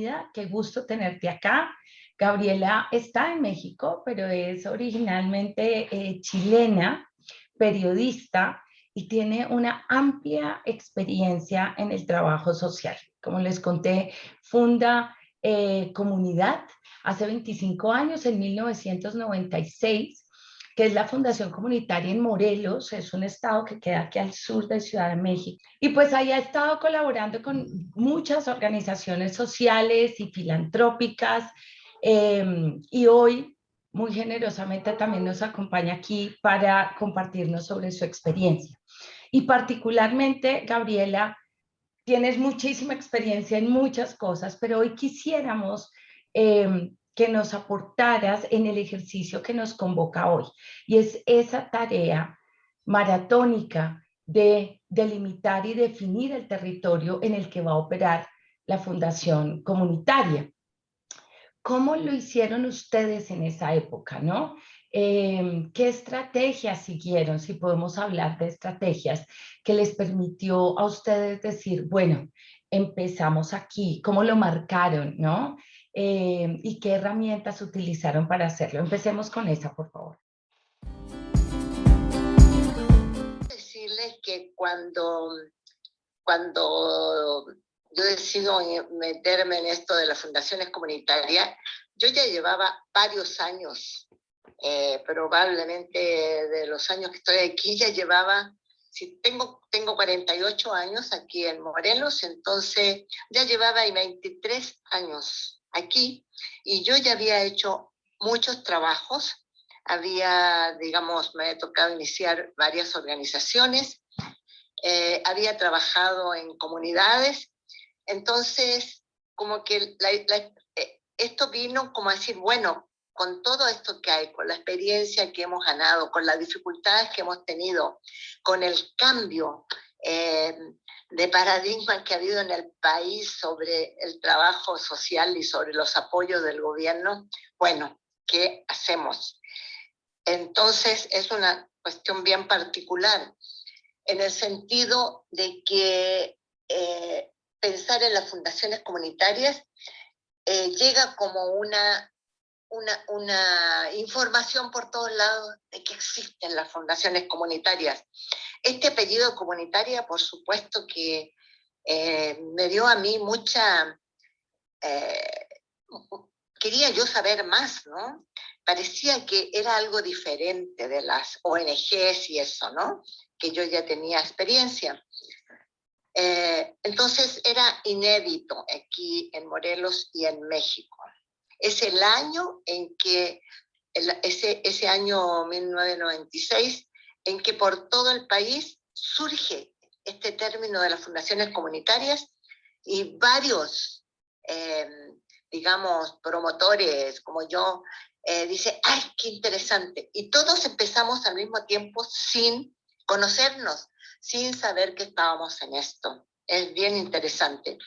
bienvenida, qué gusto tenerte acá. Gabriela está en México, pero es originalmente chilena, periodista y tiene una amplia experiencia en el trabajo social. Como les conté, funda Comunidad hace 25 años, en 1996, que es la Fundación Comunitaria en Morelos, es un estado que queda aquí al sur de Ciudad de México. Y pues ahí ha estado colaborando con muchas organizaciones sociales y filantrópicas, y hoy muy generosamente también nos acompaña aquí para compartirnos sobre su experiencia. Y particularmente, Gabriela, tienes muchísima experiencia en muchas cosas, pero hoy quisiéramos que nos aportaras en el ejercicio que nos convoca hoy, y es esa tarea maratónica de delimitar y definir el territorio en el que va a operar la Fundación Comunitaria. ¿Cómo lo hicieron ustedes en esa época, no? ¿Qué estrategias siguieron? Si podemos hablar de estrategias que les permitió a ustedes decir, bueno, empezamos aquí, ¿cómo lo marcaron, no? ¿Y qué herramientas utilizaron para hacerlo? Empecemos con esa, por favor. Decirles que cuando yo decido meterme en esto de las fundaciones comunitarias, yo ya llevaba varios años, probablemente de los años que estoy aquí, ya llevaba, si tengo 48 años aquí en Morelos, entonces ya llevaba 23 años aquí, y yo ya había hecho muchos trabajos, me ha tocado iniciar varias organizaciones, había trabajado en comunidades, entonces como que esto vino como a decir, bueno, con todo esto que hay, con la experiencia que hemos ganado, con las dificultades que hemos tenido, con el cambio de paradigma que ha habido en el país sobre el trabajo social y sobre los apoyos del gobierno, bueno, ¿qué hacemos? Entonces es una cuestión bien particular, en el sentido de que pensar en las fundaciones comunitarias llega como una información por todos lados de que existen las fundaciones comunitarias. Este apellido comunitaria, por supuesto que me dio a mí mucha... quería yo saber más, ¿no? Parecía que era algo diferente de las ONGs y eso, ¿no? Que yo ya tenía experiencia. Entonces era inédito aquí en Morelos y en México. Es el año en que, ese año 1996, en que por todo el país surge este término de las fundaciones comunitarias, y varios, promotores como yo, dicen, ¡ay, qué interesante! Y todos empezamos al mismo tiempo sin conocernos, sin saber que estábamos en esto. Es bien interesante.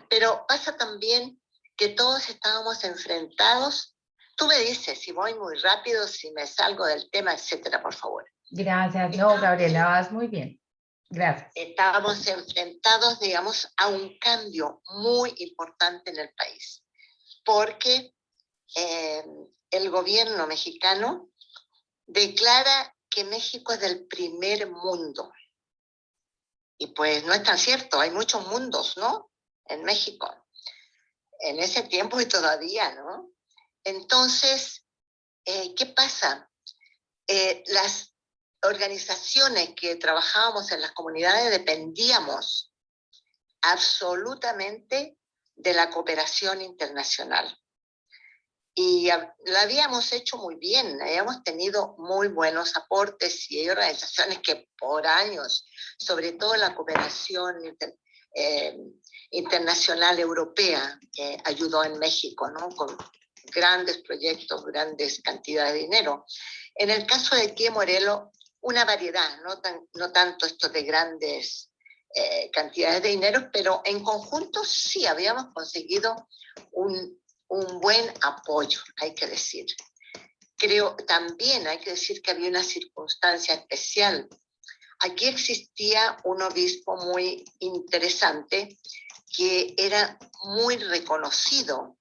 Pero pasa también que todos estábamos enfrentados. Tú me dices si voy muy rápido, si me salgo del tema, etcétera, por favor. Gracias. No, Gabriela, vas muy bien. Gracias. Estábamos enfrentados, digamos, a un cambio muy importante en el país, porque el gobierno mexicano declara que México es del primer mundo. Y pues no es tan cierto, hay muchos mundos, ¿no? En México, en ese tiempo y todavía, ¿no? Entonces, ¿qué pasa? Las organizaciones que trabajábamos en las comunidades dependíamos absolutamente de la cooperación internacional. Y la habíamos hecho muy bien, habíamos tenido muy buenos aportes, y hay organizaciones que por años, sobre todo la cooperación internacional europea, ayudó en México, ¿no? Con grandes proyectos, grandes cantidades de dinero. En el caso de aquí en Morelos, una variedad, no tanto esto de grandes cantidades de dinero, pero en conjunto sí habíamos conseguido un buen apoyo, hay que decir. Creo también hay que decir que había una circunstancia especial. Aquí existía un obispo muy interesante que era muy reconocido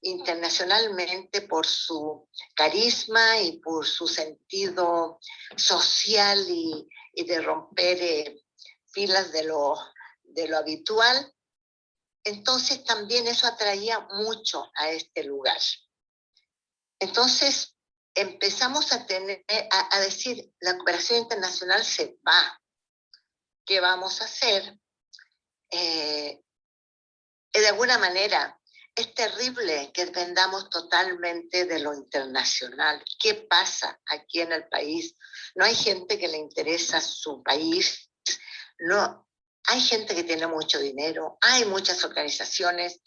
internacionalmente por su carisma y por su sentido social y de romper filas de lo habitual. Entonces también eso atraía mucho a este lugar. Entonces empezamos a decir, la cooperación internacional se va. ¿Qué vamos a hacer? De alguna manera, es terrible que dependamos totalmente de lo internacional. ¿Qué pasa aquí en el país? No hay gente que le interesa su país, no, hay gente que tiene mucho dinero, hay muchas organizaciones,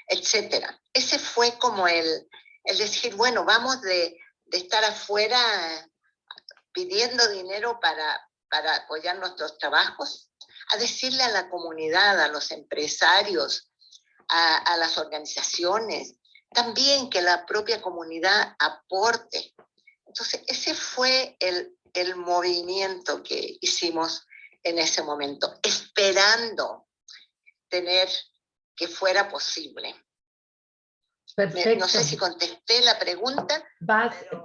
etcétera. Ese fue como el decir, bueno, vamos de estar afuera pidiendo dinero para apoyar nuestros trabajos, a decirle a la comunidad, a los empresarios, a las organizaciones, también que la propia comunidad aporte. Entonces, ese fue el movimiento que hicimos en ese momento, esperando tener que fuera posible. Perfecto. No sé si contesté la pregunta.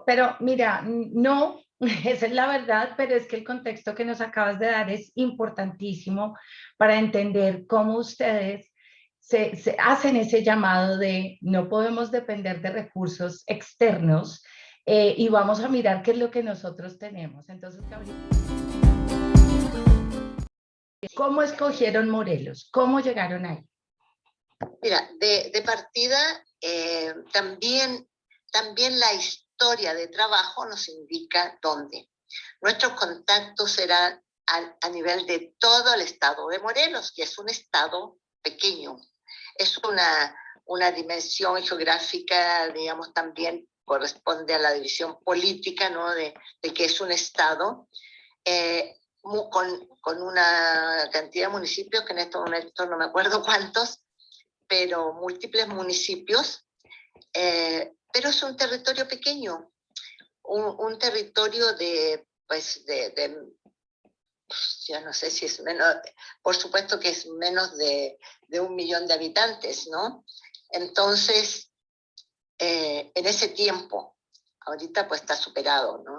Pero mira, no, esa es la verdad, pero es que el contexto que nos acabas de dar es importantísimo para entender cómo ustedes se hacen ese llamado de no podemos depender de recursos externos y vamos a mirar qué es lo que nosotros tenemos. Entonces, Gabriela, ¿cómo escogieron Morelos? ¿Cómo llegaron ahí? Mira, de partida, también la historia de trabajo nos indica dónde. Nuestros contactos serán a nivel de todo el estado de Morelos, que es un estado pequeño. Es una dimensión geográfica, digamos, también corresponde a la división política, ¿no? de que es un estado con una cantidad de municipios, que en estos momentos no me acuerdo cuántos, pero múltiples municipios, pero es un territorio pequeño, un territorio ya no sé si es menos, por supuesto que es menos de 1 millón de habitantes, ¿no? Entonces, en ese tiempo, ahorita pues está superado, ¿no?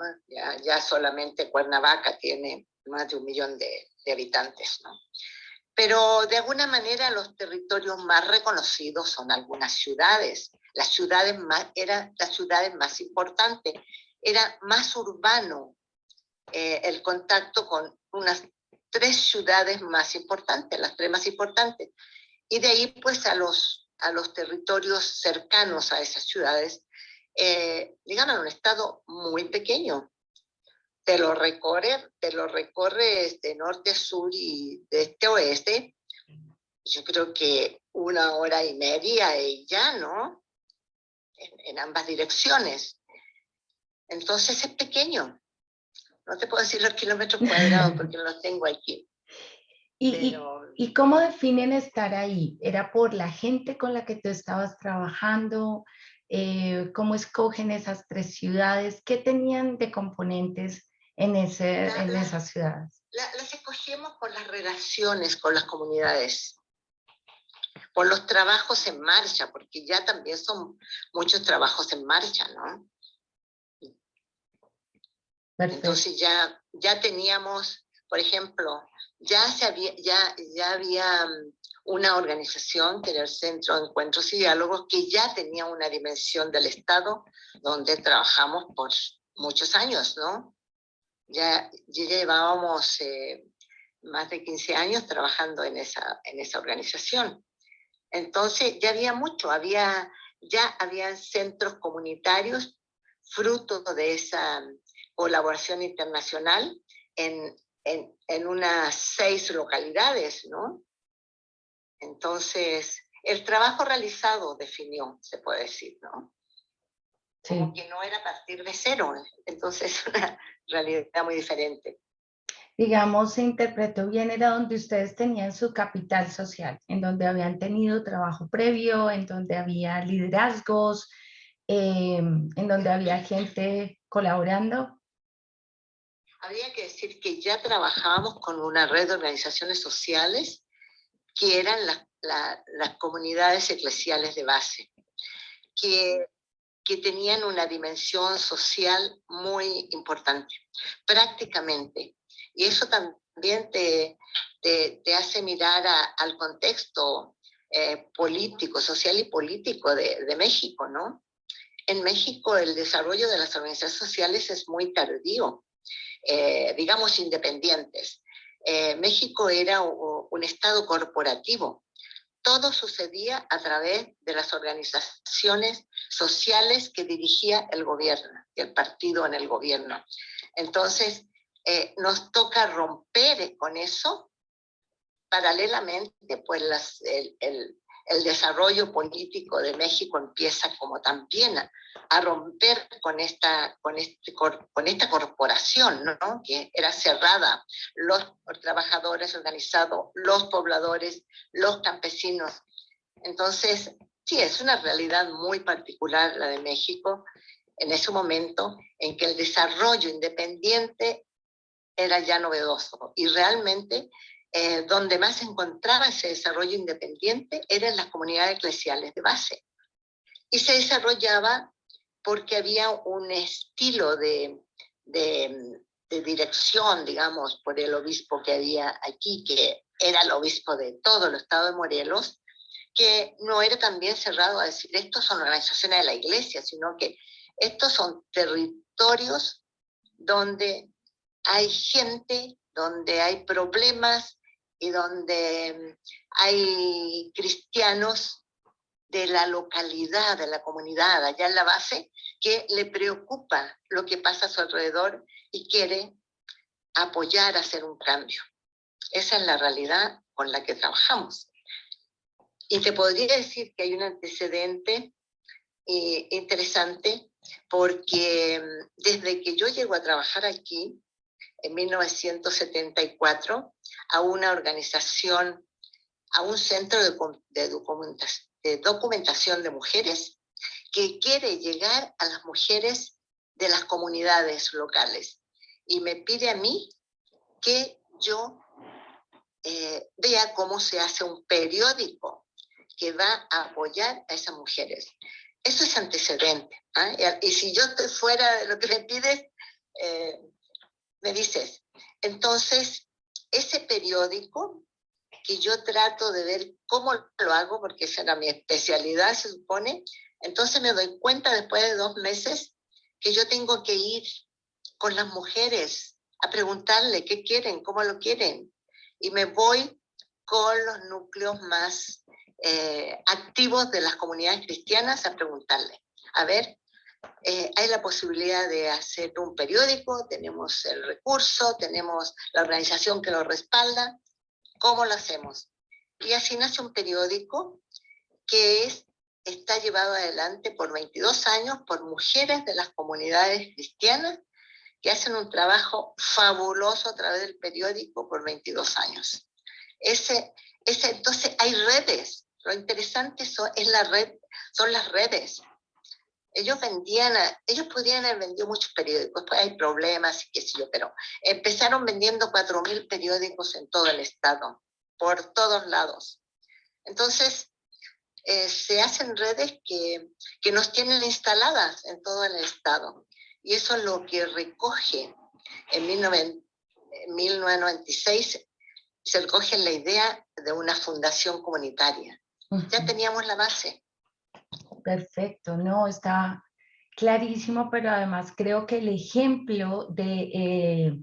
Ya solamente Cuernavaca tiene más de 1 millón de habitantes, ¿no? Pero de alguna manera los territorios más reconocidos son algunas ciudades. Eran las ciudades más importantes. Era más urbano el contacto con unas 3 ciudades más importantes, las 3 más importantes. Y de ahí pues a los territorios cercanos a esas ciudades, llegan a un estado muy pequeño. Te lo recorre de norte a sur y de este a oeste, yo creo que 1 hora y media y ya, ¿no? En ambas direcciones. Entonces es pequeño. No te puedo decir los kilómetros cuadrados porque no los tengo aquí. ¿Y cómo definen estar ahí? ¿Era por la gente con la que tú estabas trabajando? ¿Cómo escogen esas 3 ciudades? ¿Qué tenían de componentes en esas ciudades? Las escogemos por las relaciones con las comunidades, por los trabajos en marcha, porque ya también son muchos trabajos en marcha, ¿no? Perfecto. Entonces ya teníamos, por ejemplo, ya había una organización que era el Centro de Encuentros y Diálogos, que ya tenía una dimensión del Estado donde trabajamos por muchos años, ¿no? Ya llevábamos más de 15 años trabajando en esa organización. Entonces ya había mucho, ya habían centros comunitarios fruto de esa colaboración internacional en unas 6 localidades, ¿no? Entonces, el trabajo realizado definió, se puede decir, ¿no? Sí. Como que no era a partir de cero, entonces una realidad muy diferente. Digamos, se interpretó bien, era donde ustedes tenían su capital social, en donde habían tenido trabajo previo, en donde había liderazgos, en donde había gente colaborando. Habría que decir que ya trabajábamos con una red de organizaciones sociales que eran las comunidades eclesiales de base, que tenían una dimensión social muy importante, prácticamente. Y eso también te hace mirar al contexto político, social y político de México, ¿no? En México el desarrollo de las organizaciones sociales es muy tardío, digamos independientes. México era un estado corporativo. Todo sucedía a través de las organizaciones sociales que dirigía el gobierno, el partido en el gobierno. Entonces, nos toca romper con eso. Paralelamente, pues el desarrollo político de México empieza como también a romper con esta corporación, ¿no? Que era cerrada, los trabajadores organizados, los pobladores, los campesinos. Entonces, sí, es una realidad muy particular la de México en ese momento en que el desarrollo independiente era ya novedoso y realmente donde más se encontraba ese desarrollo independiente era en las comunidades eclesiales de base. Y se desarrollaba porque había un estilo de dirección, digamos, por el obispo que había aquí, que era el obispo de todo el estado de Morelos, que no era también cerrado a decir, estos son organizaciones de la iglesia, sino que estos son territorios donde hay gente, donde hay problemas y donde hay cristianos de la localidad, de la comunidad, allá en la base, que le preocupa lo que pasa a su alrededor y quiere apoyar, hacer un cambio. Esa es la realidad con la que trabajamos. Y te podría decir que hay un antecedente interesante porque desde que yo llego a trabajar aquí, en 1974, a una organización, a un centro de documentación de mujeres que quiere llegar a las mujeres de las comunidades locales. Y me pide a mí que yo vea cómo se hace un periódico que va a apoyar a esas mujeres. Eso es antecedente. ¿Eh? Y si yo estoy fuera de lo que me pides, me dices. Entonces, ese periódico que yo trato de ver cómo lo hago, porque esa era mi especialidad, se supone, entonces me doy cuenta después de 2 meses que yo tengo que ir con las mujeres a preguntarle qué quieren, cómo lo quieren. Y me voy con los núcleos más activos de las comunidades cristianas a preguntarle, a ver, hay la posibilidad de hacer un periódico, tenemos el recurso, tenemos la organización que lo respalda, ¿cómo lo hacemos? Y así nace un periódico que está llevado adelante por 22 años por mujeres de las comunidades cristianas que hacen un trabajo fabuloso a través del periódico por 22 años. Entonces hay redes, lo interesante son las redes. Ellos podrían haber vendido muchos periódicos, pues hay problemas y qué sé yo, pero empezaron vendiendo 4.000 periódicos en todo el estado, por todos lados. Entonces, se hacen redes que nos tienen instaladas en todo el estado. Y eso es lo que recoge en 1996, se recoge la idea de una fundación comunitaria. Ya teníamos la base. Perfecto, no, está clarísimo, pero además creo que el ejemplo de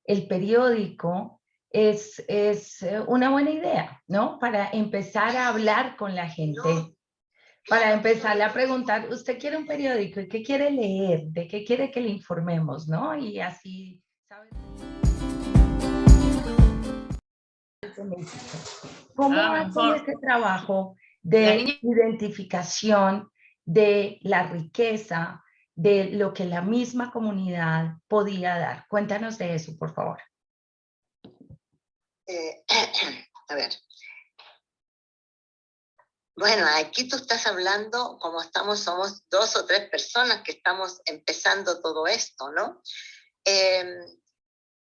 el periódico es una buena idea, ¿no? Para empezar a hablar con la gente, para empezarle a preguntar, ¿usted quiere un periódico? ¿Y qué quiere leer? ¿De qué quiere que le informemos? ¿No? Y así, ¿sabes? ¿Cómo hacen ese trabajo de identificación de la riqueza, de lo que la misma comunidad podía dar? Cuéntanos de eso, por favor. A ver. Bueno, aquí tú estás hablando, como somos 2 o 3 personas que estamos empezando todo esto, ¿no?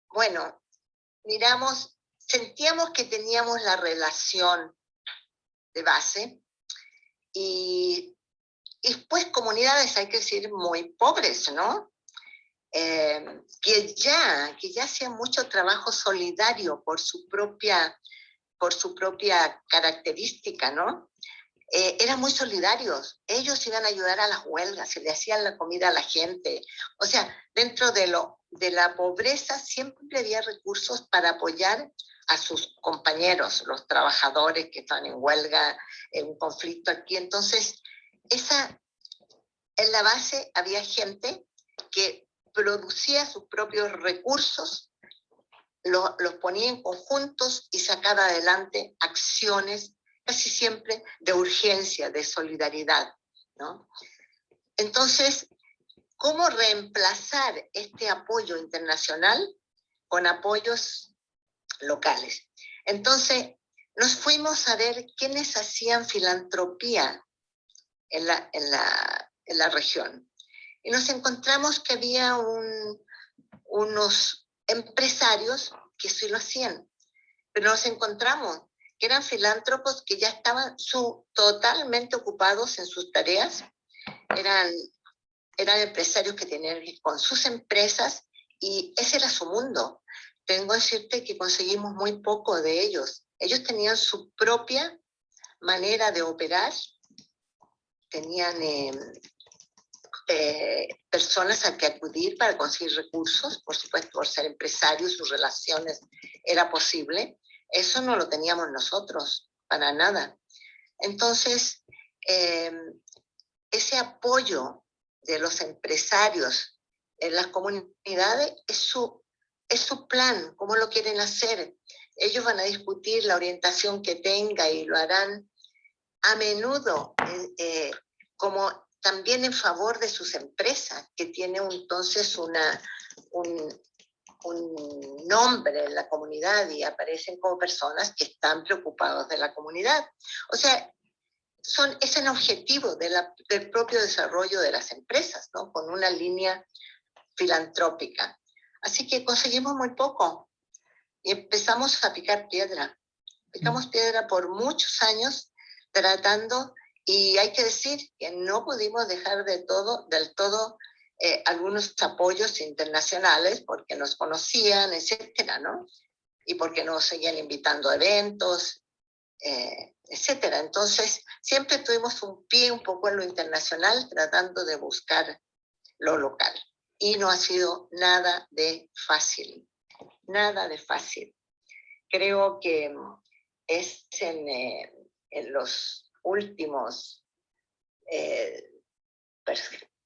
Bueno, miramos, sentíamos que teníamos la relación de base, y después comunidades, hay que decir, muy pobres, ¿no? Que ya hacían mucho trabajo solidario por su propia característica, ¿no? Eran muy solidarios. Ellos iban a ayudar a las huelgas, se le hacían la comida a la gente. O sea, dentro de la pobreza siempre había recursos para apoyar a sus compañeros, los trabajadores que están en huelga, en un conflicto aquí. Entonces, en la base había gente que producía sus propios recursos, los ponía en conjuntos y sacaba adelante acciones casi siempre de urgencia, de solidaridad, ¿no? Entonces, ¿cómo reemplazar este apoyo internacional con apoyos locales? Entonces, nos fuimos a ver quiénes hacían filantropía en la región. Y nos encontramos que había unos empresarios que sí lo hacían, pero nos encontramos que eran filántropos que ya estaban totalmente ocupados en sus tareas, eran empresarios que tenían que ir con sus empresas y ese era su mundo. Tengo que decirte que conseguimos muy poco de ellos. Ellos tenían su propia manera de operar, tenían personas a que acudir para conseguir recursos, por supuesto, por ser empresarios, sus relaciones era posible. Eso no lo teníamos nosotros, para nada. Entonces, ese apoyo de los empresarios en las comunidades es su plan, cómo lo quieren hacer. Ellos van a discutir la orientación que tenga y lo harán a menudo como también en favor de sus empresas, que tiene entonces un nombre en la comunidad y aparecen como personas que están preocupados de la comunidad. O sea, es el objetivo del propio desarrollo de las empresas, ¿no? Con una línea filantrópica. Así que conseguimos muy poco y empezamos a picar piedra. Picamos piedra por muchos años tratando, y hay que decir que no pudimos dejar del todo algunos apoyos internacionales porque nos conocían, etcétera, ¿no? Y porque nos seguían invitando a eventos, etcétera. Entonces, siempre tuvimos un pie un poco en lo internacional tratando de buscar lo local. Y no ha sido nada de fácil, nada de fácil. Creo que es en los últimos,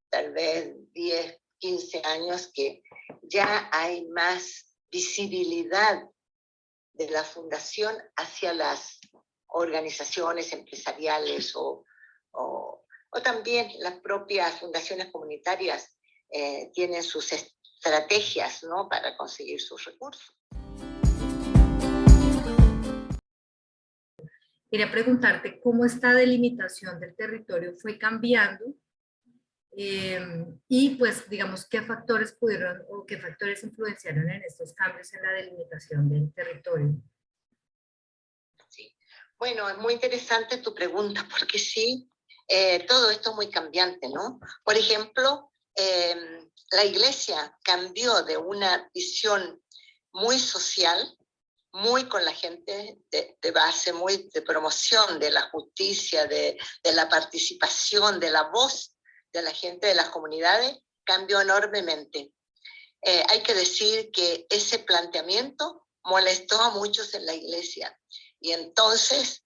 tal vez 10, 15 años, que ya hay más visibilidad de la fundación hacia las organizaciones empresariales o también las propias fundaciones comunitarias tienen sus estrategias, ¿no?, para conseguir sus recursos. Quería preguntarte cómo esta delimitación del territorio fue cambiando y pues digamos qué factores pudieron o qué factores influenciaron en estos cambios en la delimitación del territorio. Sí. Bueno, es muy interesante tu pregunta porque sí, todo esto es muy cambiante, ¿no? Por ejemplo, la Iglesia cambió de una visión muy social, muy con la gente de base, muy de promoción de la justicia, de la participación, de la voz de la gente de las comunidades, cambió enormemente. Hay que decir que ese planteamiento molestó a muchos en la Iglesia. Y entonces,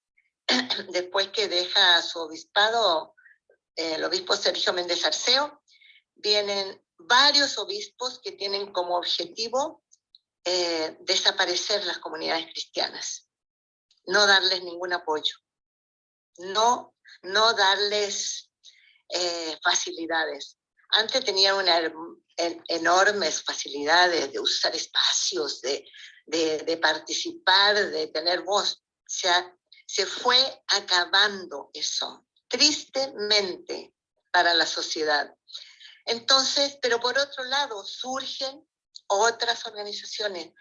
después que deja su obispado, el obispo Sergio Méndez Arceo, vienen varios obispos que tienen como objetivo desaparecer las comunidades cristianas, no darles ningún apoyo, no darles facilidades. Antes tenían enormes facilidades de usar espacios, de participar, de tener voz. Se fue acabando eso, tristemente, para la sociedad. Entonces, pero por otro lado, surgen otras organizaciones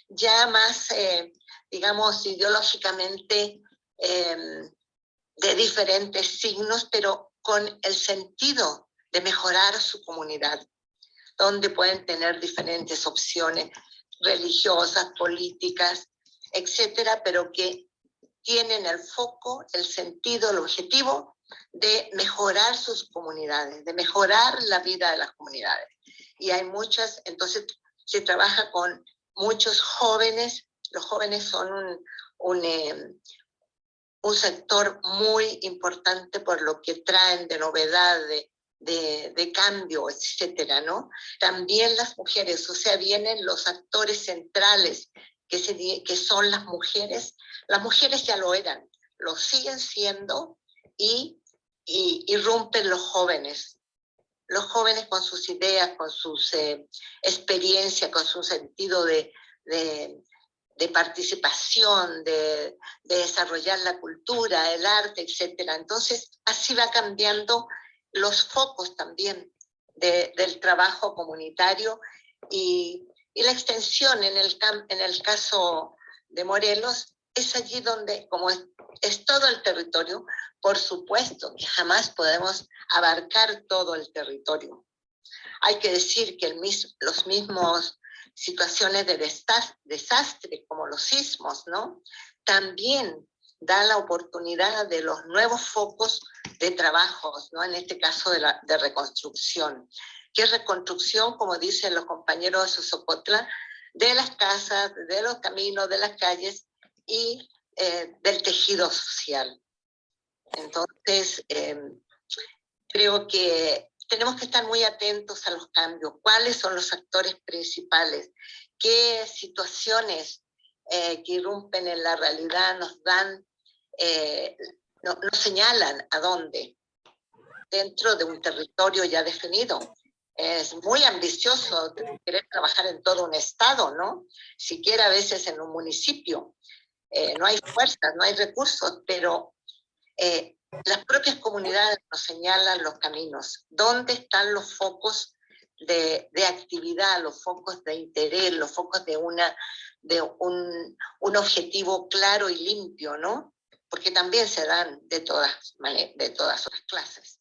ya más digamos, ideológicamente de diferentes signos, pero con el sentido de mejorar su comunidad, donde pueden tener diferentes opciones religiosas, políticas, etcétera, pero que tienen el foco, el sentido, el objetivo de mejorar sus comunidades, de mejorar la vida de las comunidades. Y hay muchas, entonces se trabaja con muchos jóvenes. Los jóvenes son un sector muy importante por lo que traen de novedad, de cambio, etcétera, ¿no? También las mujeres, o sea, vienen los actores centrales, que son las mujeres. Las mujeres ya lo eran, lo siguen siendo, y irrumpen los jóvenes con sus ideas, con sus experiencias, con su sentido de participación, de desarrollar la cultura, el arte, etc. Entonces, así va cambiando los focos también del trabajo comunitario, y la extensión en el caso de Morelos es allí donde, como es todo el territorio, por supuesto que jamás podemos abarcar todo el territorio. Hay que decir que los mismos situaciones de desastre, como los sismos, ¿no?, también da la oportunidad de los nuevos focos de trabajos, ¿no?, en este caso de reconstrucción. ¿Qué reconstrucción? Como dicen los compañeros de Sosopotla, de las casas, de los caminos, de las calles y del tejido social. Entonces, creo que tenemos que estar muy atentos a los cambios. ¿Cuáles son los actores principales? ¿Qué situaciones que irrumpen en la realidad nos dan, nos señalan a dónde? Dentro de un territorio ya definido. Es muy ambicioso querer trabajar en todo un estado, ¿no? Siquiera a veces en un municipio. No hay fuerzas, no hay recursos, pero las propias comunidades nos señalan los caminos. ¿Dónde están los focos de actividad, los focos de interés, los focos de un objetivo claro y limpio, ¿no? Porque también se dan de todas otras clases.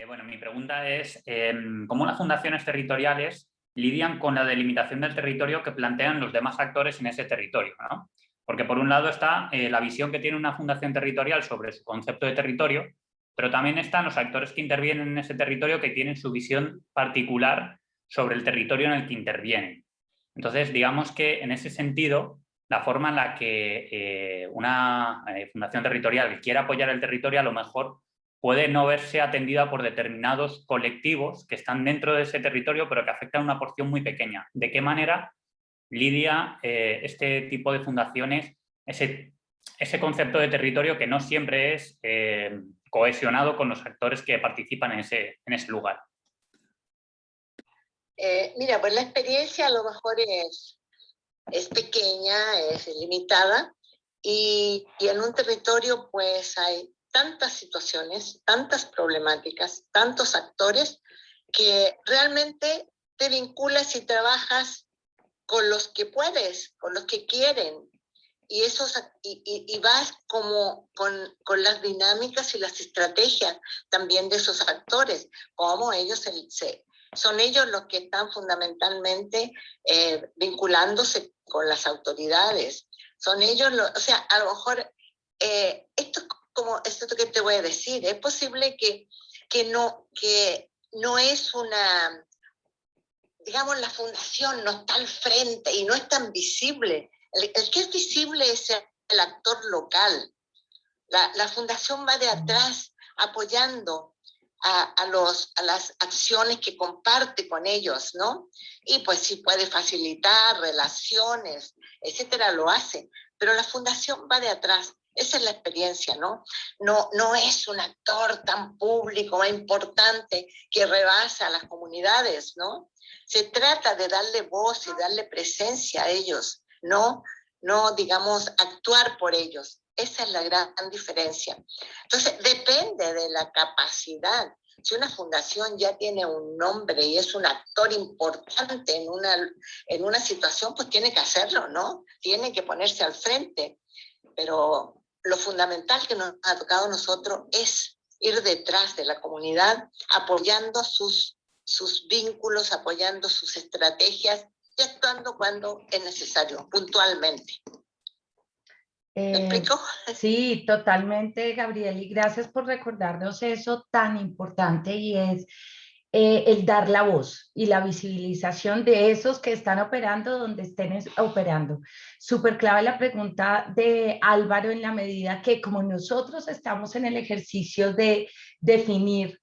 Bueno, mi pregunta es, ¿cómo las fundaciones territoriales lidian con la delimitación del territorio que plantean los demás actores en ese territorio, ¿no? Porque por un lado está la visión que tiene una fundación territorial sobre su concepto de territorio, pero también están los actores que intervienen en ese territorio que tienen su visión particular sobre el territorio en el que intervienen. Entonces, digamos que en ese sentido, la forma en la que una fundación territorial quiere apoyar el territorio a lo mejor puede no verse atendida por determinados colectivos que están dentro de ese territorio, pero que afectan a una porción muy pequeña. ¿De qué manera lidia este tipo de fundaciones ese concepto de territorio que no siempre es cohesionado con los actores que participan en ese lugar? Mira, pues la experiencia a lo mejor es pequeña, es limitada, y en un territorio pues hay tantas situaciones, tantas problemáticas, tantos actores, que realmente te vinculas y trabajas con los que puedes, con los que quieren, y vas como con las dinámicas y las estrategias también de esos actores, como ellos son ellos los que están fundamentalmente vinculándose con las autoridades. Son ellos, o sea, a lo mejor esto que te voy a decir, es posible que no es una, digamos, la fundación no está al frente y no es tan visible. El que es visible es el actor local. La fundación va de atrás apoyando a las acciones que comparte con ellos, ¿no? Y pues si puede facilitar relaciones, etcétera, lo hace. Pero la fundación va de atrás. Esa es la experiencia, ¿no? No es un actor tan público e importante que rebasa a las comunidades, ¿no? Se trata de darle voz y darle presencia a ellos, no digamos, actuar por ellos. Esa es la gran diferencia. Entonces, depende de la capacidad Si una fundación ya tiene un nombre y es un actor importante en una situación, pues tiene que hacerlo, ¿no? Tiene que ponerse al frente. Pero lo fundamental que nos ha tocado a nosotros es ir detrás de la comunidad, apoyando sus vínculos, apoyando sus estrategias y actuando cuando es necesario, puntualmente. ¿Me explico? Sí, totalmente, Gabriel, y gracias por recordarnos eso tan importante y es el dar la voz y la visibilización de esos que están operando donde estén operando. Súper clave la pregunta de Álvaro en la medida que como nosotros estamos en el ejercicio de definir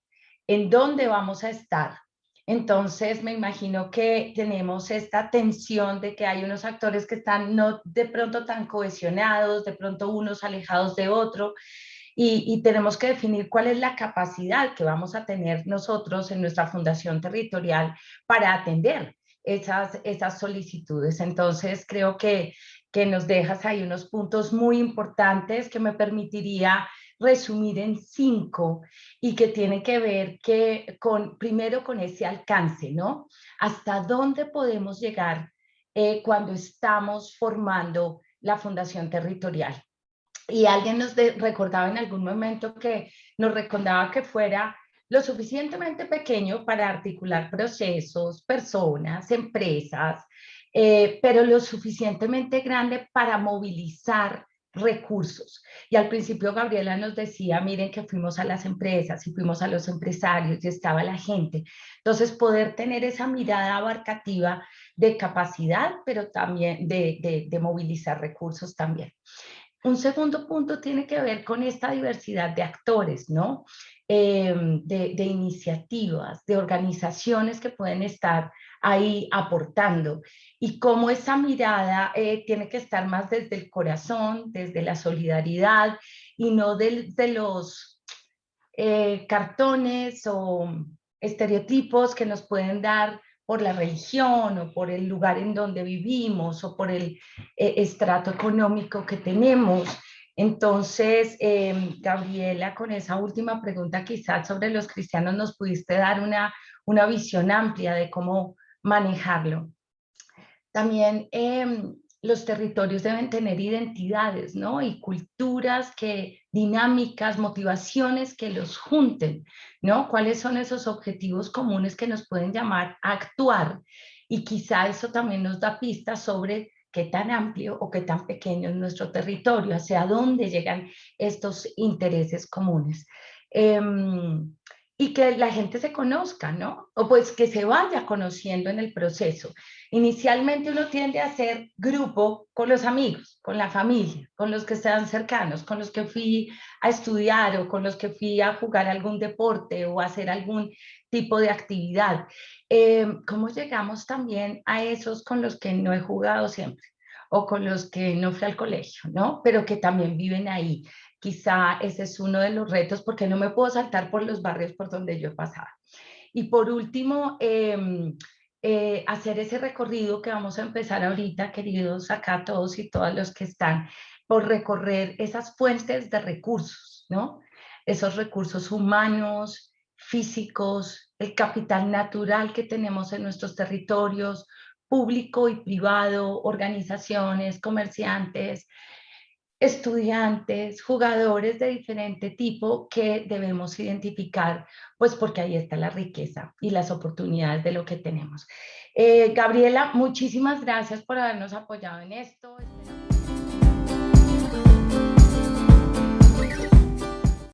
en dónde vamos a estar. Entonces, me imagino que tenemos esta tensión de que hay unos actores que están no de pronto tan cohesionados, de pronto unos alejados de otro, y tenemos que definir cuál es la capacidad que vamos a tener nosotros en nuestra fundación territorial para atender esas solicitudes. Entonces, creo que nos dejas ahí unos puntos muy importantes que me permitiría resumir en 5 y que tiene que ver primero con ese alcance, ¿no? ¿Hasta dónde podemos llegar cuando estamos formando la fundación territorial? Y alguien nos recordaba en algún momento que nos recordaba que fuera lo suficientemente pequeño para articular procesos, personas, empresas, pero lo suficientemente grande para movilizar recursos. Y al principio Gabriela nos decía, miren que fuimos a las empresas y fuimos a los empresarios y estaba la gente. Entonces, poder tener esa mirada abarcativa de capacidad, pero también de movilizar recursos también. Un segundo punto tiene que ver con esta diversidad de actores, ¿no? De iniciativas, de organizaciones que pueden estar ahí aportando y cómo esa mirada tiene que estar más desde el corazón, desde la solidaridad y no de los cartones o estereotipos que nos pueden dar por la religión o por el lugar en donde vivimos o por el estrato económico que tenemos. Entonces, Gabriela, con esa última pregunta quizás sobre los cristianos nos pudiste dar una visión amplia de cómo manejarlo. También los territorios deben tener identidades, ¿no? Y culturas dinámicas, motivaciones que los junten, ¿no? ¿Cuáles son esos objetivos comunes que nos pueden llamar a actuar? Y quizá eso también nos da pistas sobre qué tan amplio o qué tan pequeño es nuestro territorio, hacia dónde llegan estos intereses comunes. Y que la gente se conozca, ¿no? O pues que se vaya conociendo en el proceso. Inicialmente uno tiende a hacer grupo con los amigos, con la familia, con los que están cercanos, con los que fui a estudiar o con los que fui a jugar algún deporte o a hacer algún tipo de actividad. ¿Cómo llegamos también a esos con los que no he jugado siempre o con los que no fui al colegio, ¿no? Pero que también viven ahí? Quizá ese es uno de los retos porque no me puedo saltar por los barrios por donde yo he pasado. Y por último, hacer ese recorrido que vamos a empezar ahorita, queridos acá todos y todas los que están, por recorrer esas fuentes de recursos, ¿no? Esos recursos humanos, físicos, el capital natural que tenemos en nuestros territorios, público y privado, organizaciones, comerciantes, estudiantes, jugadores de diferente tipo que debemos identificar, pues porque ahí está la riqueza y las oportunidades de lo que tenemos. Gabriela, muchísimas gracias por habernos apoyado en esto.